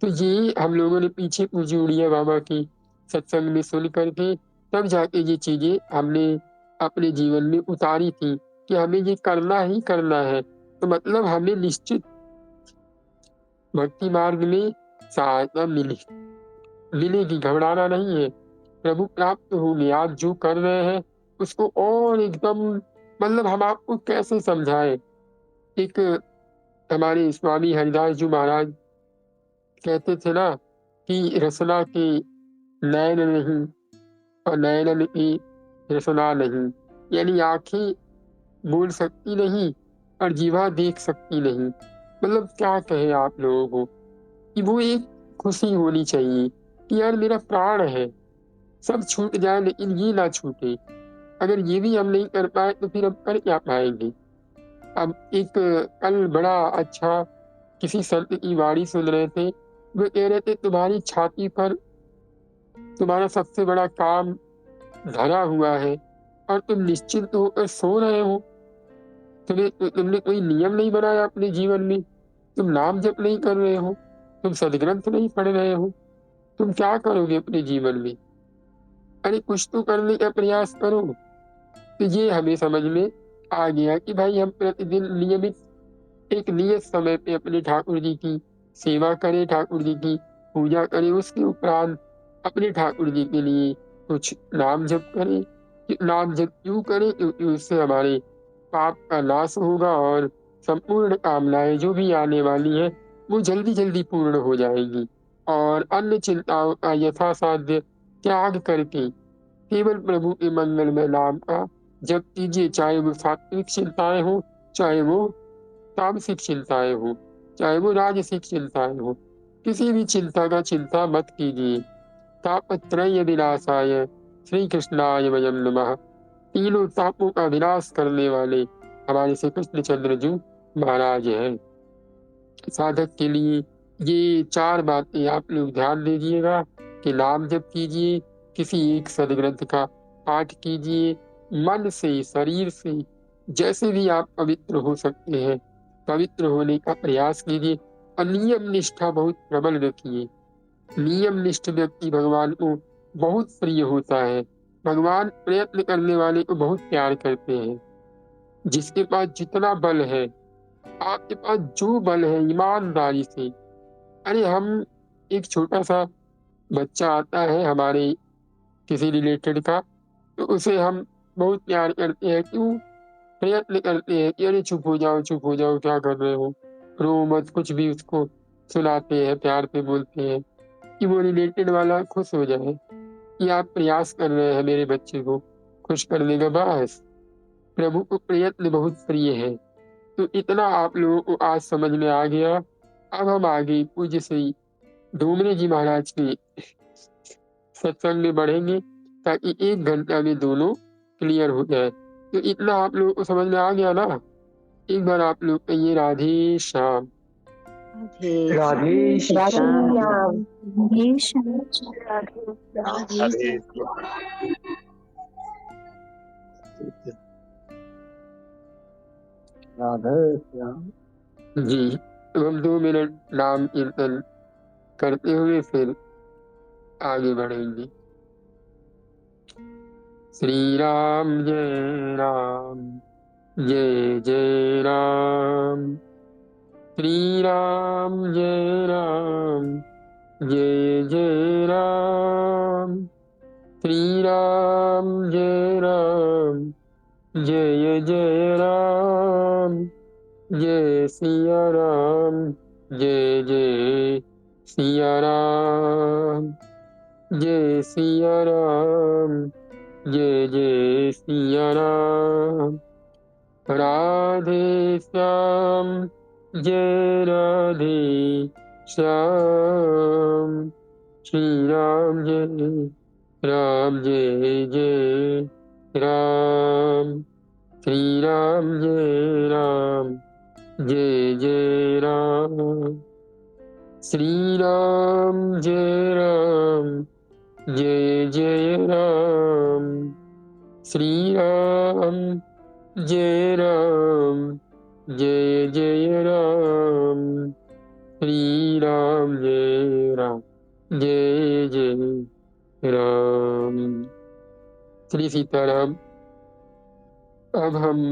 तो ये हम लोगों ने पीछे पूजी उड़िया बाबा की सत्संग में सुन करके तब जाके ये चीजें हमने अपने जीवन में उतारी थी कि हमें ये करना ही करना है। तो मतलब हमें निश्चित भक्ति मार्ग में सहायता मिलेगी, घबराना नहीं है। प्रभु प्राप्त होंगे। आप जो कर रहे हैं उसको और एकदम, मतलब हम आपको कैसे समझाएं। एक हमारे स्वामी हरिदास जी महाराज कहते थे ना कि रसना के नयन नहीं और नयनन की रसना नहीं, यानी आंखें बोल सकती नहीं और जीवा देख सकती नहीं। मतलब क्या कहे आप लोगों को कि वो एक खुशी होनी चाहिए कि यार मेरा प्राण है, सब छूट जाए लेकिन ये ना छूटे। अगर ये भी हम नहीं कर पाए तो फिर हम कर क्या पाएंगे। अब एक कल बड़ा अच्छा किसी संत की वाणी सुन रहे थे। वो कह रहे थे तुम्हारी छाती पर तुम्हारा सबसे बड़ा काम धरा हुआ है और तुम निश्चिंत होकर सो रहे हो। तुमने कोई नियम नहीं बनाया अपने जीवन में, तुम नाम जप नहीं कर रहे हो, तुम सदग्रंथ नहीं पढ़ रहे हो, तुम क्या करोगे अपने जीवन में। अरे कुछ तो करने का प्रयास करो। तो ये हमें समझ में आ गया कि भाई हम प्रतिदिन नियमित एक नियत समय पे अपने ठाकुर जी की सेवा करें, ठाकुर जी की पूजा करें। उसके उपरांत अपने ठाकुर जी के लिए कुछ नाम जप करें। नाम जप क्यों करें? क्योंकि उससे हमारे पाप का नाश होगा और संपूर्ण कामनाएं जो भी आने वाली है वो जल्दी जल्दी पूर्ण हो जाएगी। और अन्य चिंताओं का यथासाध्य त्याग करके केवल प्रभु के मंगलमय नाम का जप कीजिए। चाहे वो सात्विक चिंताएं हो, चाहे वो तामसिक चिंताएं हो, चाहे वो राजसिक चिंताएं हो, किसी भी चिंता का चिंता मत कीजिए। तापत्रय विनाशाय श्री कृष्णाय वयम नमः। तीनों तापों का विनाश करने वाले हमारे श्री कृष्ण चंद्र जी महाराज हैं। साधक के लिए ये चार बातें आप लोग ध्यान दीजिएगा कि नाम जप कीजिए, किसी एक सदग्रंथ का पाठ कीजिए, मन से शरीर से जैसे भी आप पवित्र हो सकते हैं पवित्र होने का प्रयास कीजिए। और नियम निष्ठा बहुत प्रबल रखिए। नियम निष्ठ व्यक्ति भगवान को बहुत प्रिय होता है। भगवान प्रयत्न करने वाले को बहुत प्यार करते हैं। जिसके पास जितना बल है, आपके पास जो बल है, ईमानदारी से। अरे हम एक छोटा सा बच्चा आता है हमारे किसी रिलेटेड का, तो उसे हम बहुत प्यार करते हैं। क्यों? प्रयत्न करते हैं कि अरे चुप हो जाओ, चुप हो जाओ, क्या कर रहे हो, रो मत, कुछ भी उसको सुनाते हैं, प्यार से बोलते हैं कि वो रिलेटेड वाला खुश हो जाए कि आप प्रयास कर रहे हैं मेरे बच्चे को खुश करने का। बस प्रभु को प्रयत्न बहुत प्रिय है। तो इतना आप लोगों को आज समझ में आ गया। अब हम आगे पूज्य श्री डोमरे जी महाराज के सत्संग में बढ़ेंगे ताकि 1 घंटा में दोनों क्लियर हो जाए। तो इतना आप लोगों को समझ में आ गया ना? एक बार आप लोग कहिए राधे श्याम। राधे श्याम। राधे श्याम। राधे राधे श्याम। जी, तो हम 2 मिनट नाम कीर्तन करते हुए फिर आगे बढ़ेंगे। श्री राम जय राम, जय जय राम। श्री राम जय राम, जय जय राम। श्री राम जय राम, जय जय राम। जय सिया राम, जय जय सिया राम। जय सिया राम, जय जय सिया राम। राधे श्याम, जय राधे श्याम। श्री राम जय राम, जय जय राम। श्री राम जय राम, जय जय राम। श्री राम जय राम, जय जय राम। श्री राम जय राम जय जय राम, श्री राम जय राम जय जय राम। श्री सीताराम। अब हम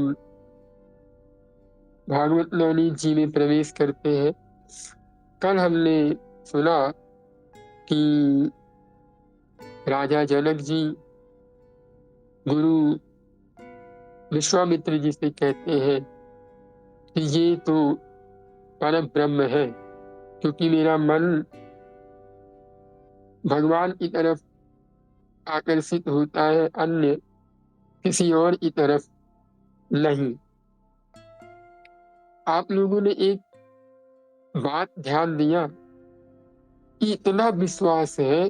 भागवत नवनीत जी में प्रवेश करते हैं। कल हमने सुना कि राजा जनक जी गुरु विश्वामित्र जी से कहते हैं कि ये तो परम ब्रह्म है, क्योंकि मेरा मन भगवान की तरफ आकर्षित होता है, अन्य किसी और की तरफ नहीं। आप लोगों ने एक बात ध्यान दिया कि इतना विश्वास है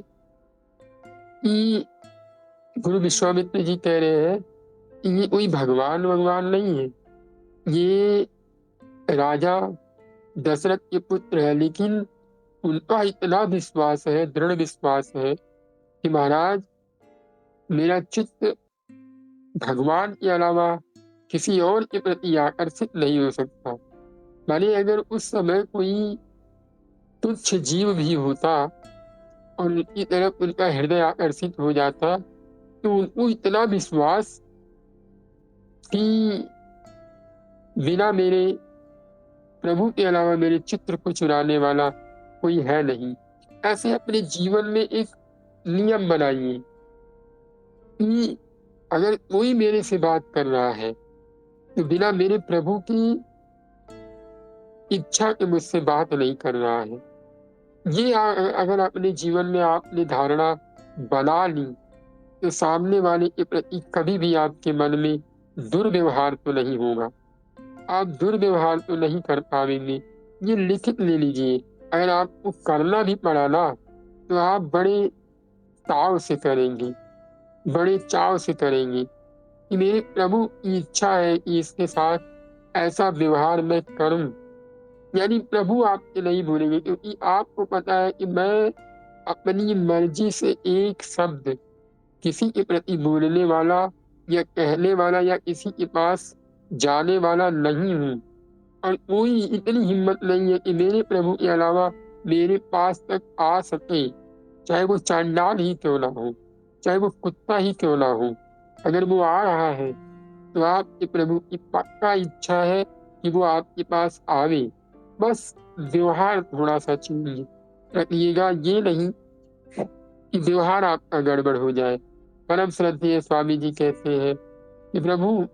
कि गुरु विश्वामित्र जी कह रहे हैं कि ये कोई भगवान नहीं है, ये राजा दशरथ के पुत्र है, लेकिन उनका इतना विश्वास है, दृढ़ विश्वास है कि महाराज मेरा चित्त भगवान के अलावा किसी और के प्रति आकर्षित नहीं हो सकता। माने अगर उस समय कोई तुच्छ जीव भी होता और उनकी तरफ उनका हृदय आकर्षित हो जाता, तो उनको इतना विश्वास कि बिना मेरे प्रभु के अलावा मेरे चित्र को चुराने वाला कोई है नहीं। ऐसे अपने जीवन में एक नियम बनाइए कि अगर कोई मेरे से बात कर रहा है तो बिना मेरे प्रभु की इच्छा के मुझसे बात नहीं कर रहा है। ये अगर अपने जीवन में आपने धारणा बना ली तो सामने वाले के प्रति कभी भी आपके मन में दुर्व्यवहार तो नहीं होगा, आप दुर्व्यवहार तो नहीं कर पाएंगे। ये लिखित ले लीजिए। अगर आपको करना भी पड़ा ना तो आप बड़े ताव से करेंगे, बड़े चाव से करेंगे कि मेरे प्रभु की इच्छा है कि इसके साथ ऐसा व्यवहार मैं करूं। यानी प्रभु आपके नहीं भूलेंगे, क्योंकि आपको पता है कि मैं अपनी मर्जी से एक शब्द किसी के प्रति बोलने वाला या कहने वाला या किसी के पास जाने वाला नहीं हूँ। और कोई इतनी हिम्मत नहीं है कि मेरे प्रभु के अलावा मेरे पास तक आ सके, चाहे वो चांडाल ही क्यों ना हो, चाहे वो कुत्ता ही क्यों ना हो। अगर वो आ रहा है तो आपके प्रभु की पक्का इच्छा है कि वो आपके पास आवे। बस व्यवहार थोड़ा सा चेंज रखिएगा, ये नहीं कि व्यवहार आपका गड़बड़ हो जाए। परम श्रद्धेय स्वामी जी कहते हैं कि प्रभु,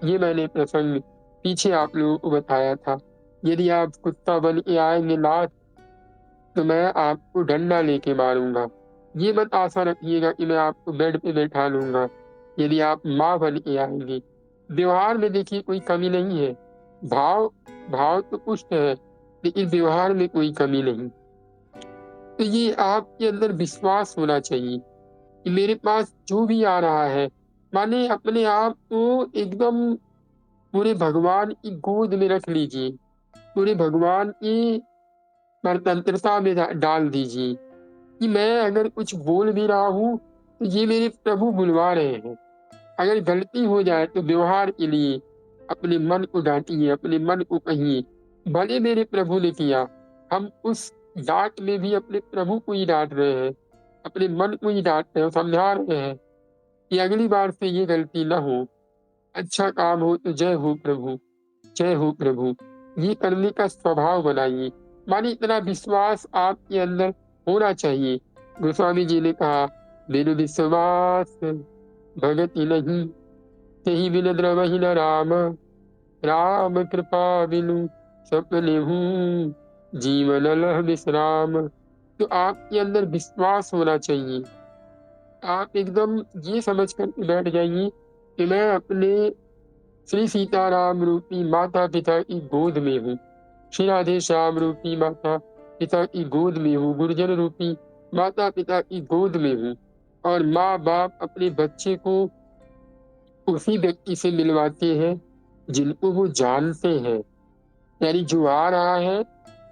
ये मैंने प्रसंग पीछे आप लोगों को बताया था, यदि आप कुत्ता बन के आएंगे नाथ तो मैं आपको डंडा लेके मारूंगा। ये मत आशा रखिएगा कि मैं आपको बेड पे बैठा लूंगा यदि आप माँ बन के आएंगे। व्यवहार में देखिए कोई कमी नहीं है, भाव तो पुष्ट है, लेकिन व्यवहार में कोई कमी नहीं। तो ये आपके अंदर विश्वास होना चाहिए कि मेरे पास जो भी आ रहा है, माने अपने आप को एकदम पूरे भगवान की गोद में रख लीजिए, पूरे भगवान की स्वतंत्रता में डाल दीजिए कि मैं अगर कुछ बोल भी रहा हूँ तो ये मेरे प्रभु बुलवा रहे हैं। अगर गलती हो जाए तो व्यवहार के लिए अपने मन को डांटिए, अपने मन को कहिए, भले मेरे प्रभु ने किया। हम उस डांट में भी अपने प्रभु को ही डांट रहे हैं, अपने मन को ही डांट रहे हैं, समझा रहे हैं कि अगली बार से ये गलती ना हो। अच्छा काम हो तो जय हो प्रभु, जय हो प्रभु, ये करने का स्वभाव बनाइए। माने इतना विश्वास आपके अंदर होना चाहिए। गोस्वामी जी ने कहा, बिनु विश्वास भगति नहीं, तेहि बिन द्रवहि न राम, राम कृपा बिनु सपने हूँ, जीवन लह विश्राम। तो आपके अंदर विश्वास होना चाहिए। आप एकदम ये समझ कर बैठ जाइए कि मैं अपने श्री सीताराम रूपी माता पिता की गोद में हूँ, श्री राधे श्याम रूपी माता पिता की गोद में हूँ, गुरुजन रूपी माता पिता की गोद में हूँ। और माँ बाप अपने बच्चे को उसी व्यक्ति से मिलवाते हैं जिनको वो जानते हैं। यानी जो आ रहा है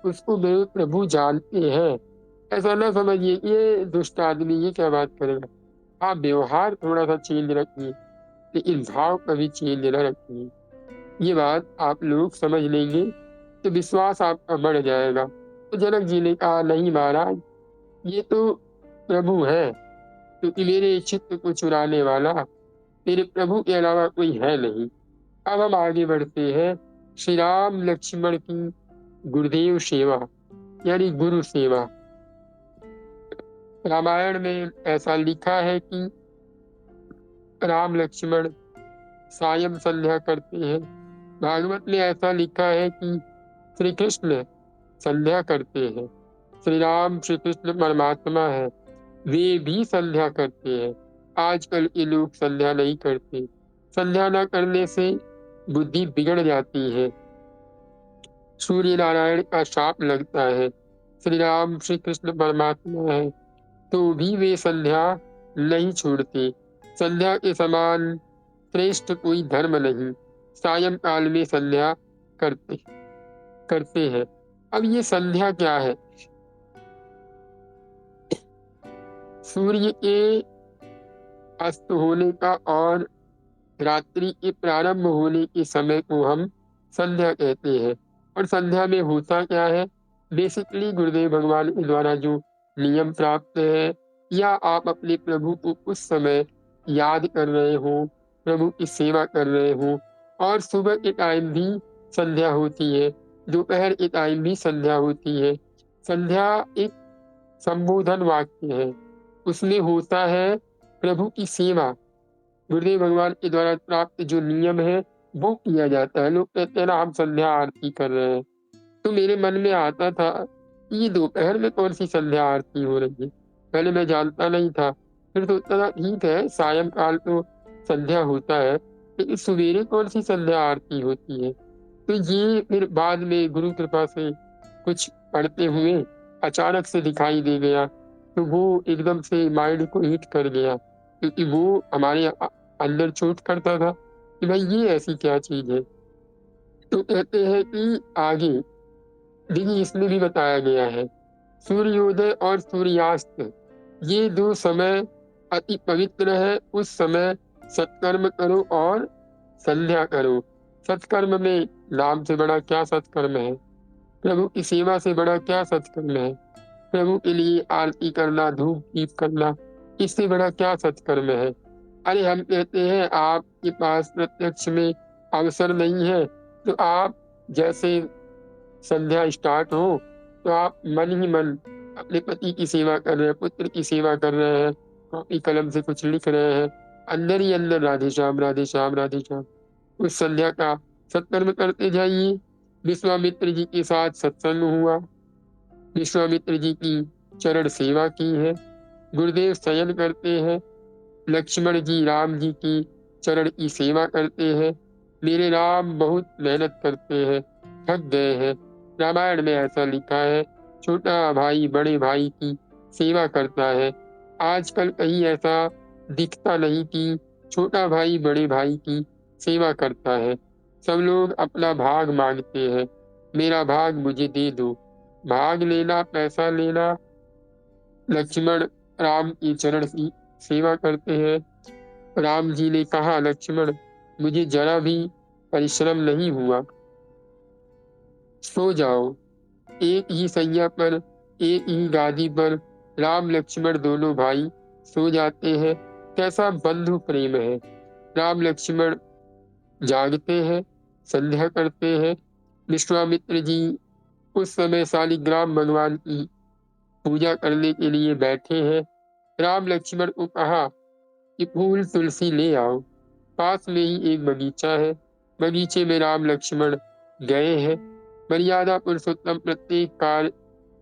उसको मेरे प्रभु जानते हैं। ऐसा ना समझिए ये दुष्ट आदमी ये क्या बात करेगा। हाँ, व्यवहार थोड़ा सा चेंज रखिए, लेकिन भाव कभी चेंज न रखिए। ये बात आप लोग समझ लेंगे तो विश्वास आपका बढ़ जाएगा। तो जनक जी ने कहा, नहीं महाराज, ये तो प्रभु है, क्योंकि मेरे चित्त को चुराने वाला मेरे प्रभु के अलावा कोई है नहीं। अब हम आगे बढ़ते हैं। श्री राम लक्ष्मण की गुरुदेव सेवा यानी गुरु सेवा। रामायण में ऐसा लिखा है कि राम लक्ष्मण सायं संध्या करते हैं। भागवत में ऐसा लिखा है कि श्री कृष्ण संध्या करते हैं। श्री राम श्री कृष्ण परमात्मा है, वे भी संध्या करते हैं। आजकल ये लोग संध्या नहीं करते। संध्या न करने से बुद्धि बिगड़ जाती है, सूर्य नारायण का शाप लगता है। श्री राम श्री कृष्ण परमात्मा है तो भी वे संध्या नहीं छोड़ते। संध्या के समान श्रेष्ठ कोई धर्म नहीं। सायंकाल में संध्या करते हैं। अब ये संध्या क्या है? सूर्य के अस्त होने का और रात्रि के प्रारंभ होने के समय को हम संध्या कहते हैं। और संध्या में होता क्या है? बेसिकली गुरुदेव भगवान के द्वारा जो नियम प्राप्त है, या आप अपने प्रभु को उस समय याद कर रहे हो, प्रभु की सेवा कर रहे हो, और सुबह के टाइम भी संध्या होती है, दोपहर के टाइम भी संध्या होती है। संध्या एक संबोधन वाक्य है, उसमें होता है प्रभु की सेवा। गुरुदेव भगवान के द्वारा प्राप्त जो नियम है वो किया जाता है। लोग कहते हैं ना, हम संध्या आरती कर रहे हैं। तो मेरे मन में आता था कि दोपहर में कौन सी संध्या आरती हो रही है। पहले मैं जानता नहीं था, फिर सोचता था ठीक है सायंकाल तो संध्या होता है, लेकिन सवेरे कौन सी संध्या आरती होती है। तो ये फिर बाद में गुरु कृपा से कुछ पढ़ते हुए अचानक से दिखाई दे गया। तो वो एकदम से माइंड को हिट कर गया, क्योंकि वो हमारे अंदर चोट करता था कि भाई ये ऐसी क्या चीज है। तो कहते हैं कि आगे देखिए इसमें भी बताया गया है, सूर्योदय और सूर्यास्त ये दो समय अति पवित्र है। उस समय सत्कर्म करो और संध्या करो। सत्कर्म में नाम से बड़ा क्या सत्कर्म है? प्रभु की सेवा से बड़ा क्या सत्कर्म है? प्रभु के लिए आरती करना, धूप दीप करना, इससे बड़ा क्या सत्कर्म है? अरे हम कहते हैं आपके पास प्रत्यक्ष में अवसर नहीं है, तो आप जैसे संध्या स्टार्ट हो तो आप मन ही मन अपने पति की सेवा कर रहे हैं, पुत्र की सेवा कर रहे हैं, कॉपी कलम से कुछ लिख रहे हैं, अंदर ही अंदर राधे श्याम राधे श्याम राधे श्याम। उस संध्या का सत्कर्म करते जाइए। विश्वामित्र जी के साथ सत्संग हुआ, विश्वामित्र जी की चरण सेवा की है। गुरुदेव शयन करते हैं, लक्ष्मण जी राम जी की चरण की सेवा करते हैं। मेरे राम बहुत मेहनत करते हैं, थक गए हैं। रामायण में ऐसा लिखा है, छोटा भाई बड़े भाई की सेवा करता है। आजकल कहीं ऐसा दिखता नहीं कि छोटा भाई बड़े भाई की सेवा करता है। सब लोग अपना भाग मांगते हैं, मेरा भाग मुझे दे दो। भाग लेना, पैसा लेना। लक्ष्मण राम की चरण की सेवा करते हैं। राम जी ने कहा, लक्ष्मण मुझे जरा भी परिश्रम नहीं हुआ, सो जाओ। एक ही सैया पर, एक ही गादी पर राम लक्ष्मण दोनों भाई सो जाते हैं। कैसा बंधु प्रेम है। राम लक्ष्मण जागते हैं, संध्या करते हैं। विश्वामित्र जी उस समय शालिग्राम भगवान की पूजा करने के लिए बैठे हैं। राम लक्ष्मण को कहा कि फूल तुलसी ले आओ। पास में ही एक बगीचा है, बगीचे में राम लक्ष्मण गए हैं। मर्यादा पुरुषोत्तम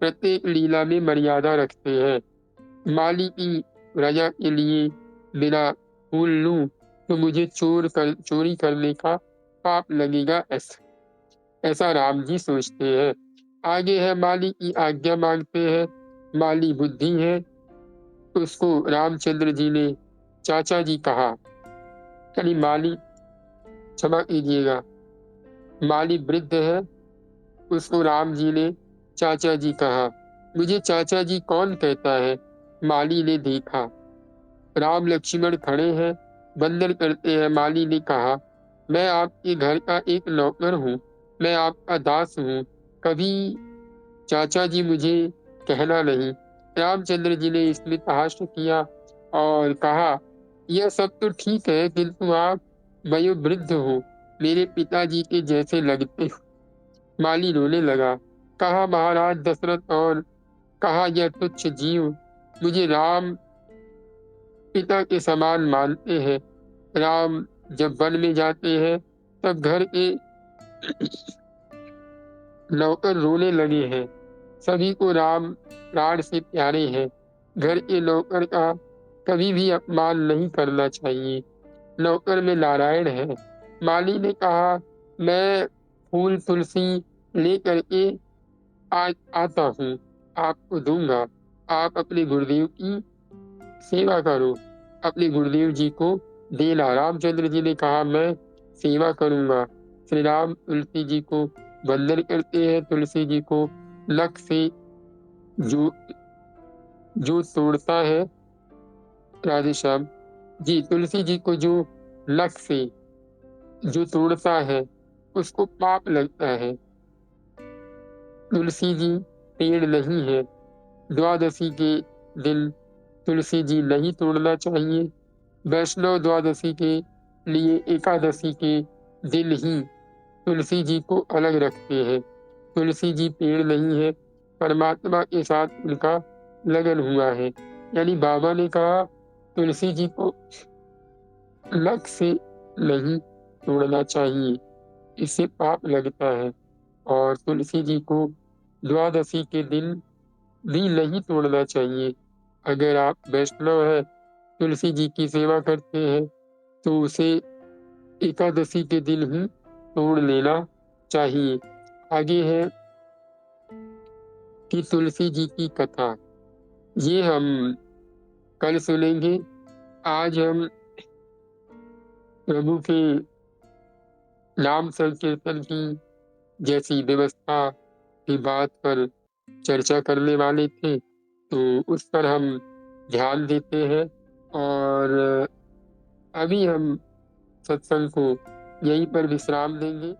प्रत्येक लीला में मर्यादा रखते हैं। माली की प्रजा के लिए बिना फूल लूं तो मुझे चोरी करने का पाप लगेगा, ऐसा राम जी सोचते हैं। आगे है, माली की आज्ञा मांगते हैं। माली बुद्धि है, उसको रामचंद्र जी ने चाचा जी कहा। यानी माली, क्षमा कीजिएगा, माली वृद्ध है, उसको राम जी ने चाचा जी कहा। मुझे चाचा जी कौन कहता है? माली ने देखा राम लक्ष्मण खड़े हैं, वंदन करते हैं। माली ने कहा, मैं आपके घर का एक नौकर हूँ, मैं आपका दास हूँ, कभी चाचा जी मुझे कहना नहीं। रामचंद्र जी ने स्मितहास्य किया और कहा, यह सब तो ठीक है, किंतु आप वयोवृद्ध हो, मेरे पिताजी के जैसे लगते हो। माली रोने लगा, कहा, महाराज दशरथ, और कहा यह तुच्छ जीव मुझे राम पिता के समान मानते हैं। राम जब वन में जाते हैं तब घर के नौकर रोने लगे हैं। सभी को राम प्राण से प्यारे हैं। घर के नौकर का कभी भी अपमान नहीं करना चाहिए। नौकर में नारायण है। माली ने कहा, मैं फूल तुलसी लेकर के आता हूँ, आपको दूंगा। आप अपने गुरुदेव की सेवा करो, अपने गुरुदेव जी को देना। रामचंद्र जी ने कहा, मैं सेवा करूंगा। श्री राम तुलसी जी को वंदन करते हैं। तुलसी जी को नख से जो जो तोड़ता है, राधे श्याम जी, तुलसी जी को जो नख से जो तोड़ता है उसको पाप लगता है। तुलसी जी पेड़ नहीं है। द्वादशी के दिन तुलसी जी नहीं तोड़ना चाहिए। वैष्णव द्वादशी के लिए एकादशी के दिन ही तुलसी जी को अलग रखते हैं। तुलसी जी पेड़ नहीं है, परमात्मा के साथ उनका लगन हुआ है। यानी बाबा ने कहा, तुलसी जी को नख से नहीं तोड़ना चाहिए, इससे पाप लगता है। और तुलसी जी को द्वादशी के दिन भी नहीं तोड़ना चाहिए। अगर आप वैष्णव है, तुलसी जी की सेवा करते हैं, तो उसे एकादशी के दिन ही तोड़ लेना चाहिए। आगे है कि तुलसी जी की कथा, ये हम कल सुनेंगे। आज हम प्रभु के नाम संकीर्तन की जैसी व्यवस्था की बात पर चर्चा करने वाले थे, तो उस पर हम ध्यान देते हैं। और अभी हम सत्संग को यहीं पर विश्राम देंगे।